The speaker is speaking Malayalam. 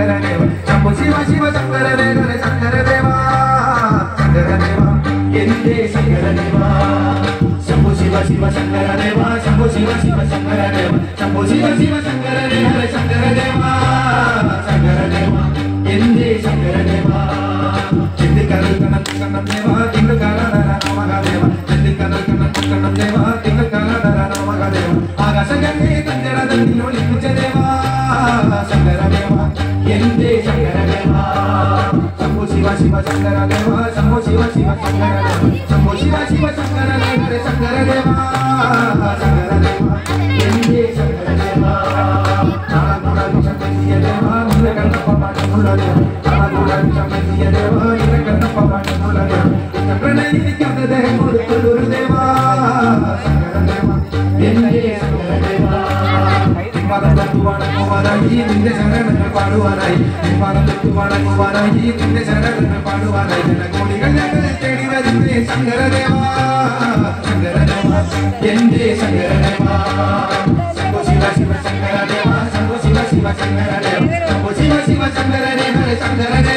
ശങ്കരദേവ ശംഭോ ശിവ ശിവ ശങ്കരദേവ ശങ്കരദേവ ശങ്കരദേവ എന്റെ ശങ്കരദേവ ശംഭോ ശിവ ശിവ ശങ്കരദേവ ശംഭോ ശിവ ശിവ ശങ്കരദേവ ശംഭോ ശിവ ശിവ ശങ്കരദേവ ശങ്കരദേവ ശങ്കരദേവ എന്റെ ശങ്കരദേവ ചിന്തിക്കടൽ കണം കണ്ണം ദേവ തിങ്കൾ കാലധര നമഃദേവ ചിന്തിക്കടൽ കണം കണ്ണം ദേവ തിങ്കൾ കാലധര നമഃദേവ ആകാശഗംഗേ കഞ്ചടതന്നിനൊളിപ്പിച്ച ദേവ ശങ്കരദേവ എന്റെ ശങ്കരദേവ ശംഭോ ശിവ ശിവ ശങ്കരദേവ ശംഭോ ശിവ ശിവ ശങ്കരദേവ ശംഭോ ശിവ ശിവ ശങ്കരദേവ ശങ്കരദേവ ശങ്കരദേവ എന്റെ ശങ്കരദേവ നാളകൂട വിഷമന്തിയ ദേവ മുല്ലകണ്ണപ്പ പാട്ടുമുള്ള ദേവ നാളകൂട വിഷമന്തിയ ദേവ മുല്ലകണ്ണപ്പ പാട്ടുമുള്ള ദേവ പ്രണയിക്കാത്ത ദേഹം കൊടുത്തൊരു ദേവ ശങ്കരദേവ എന്റെ ശങ്കരദേവ പാദം തൊട്ടുവാണങ്ങുവാനായി നിന്റെ ശരണങ്ങൾ പാടുവാനായി പാദം തൊട്ടുവാണങ്ങുവാനായി നിന്റെ ശരണങ്ങൾ പാടുവാനായി ജനകോടികൾ ഞങ്ങളെ തേടി വരുന്നേ ശങ്കരദേവ ശങ്കരദേവ എന്റെ ശങ്കരദേവ ശംഭോ ശിവ ശിവ ശങ്കരദേവ ശംഭോ ശിവ ശിവ ശങ്കരദേവ ശംഭോ ശിവ ശിവ ശങ്കരദേവ ശങ്കരദേവ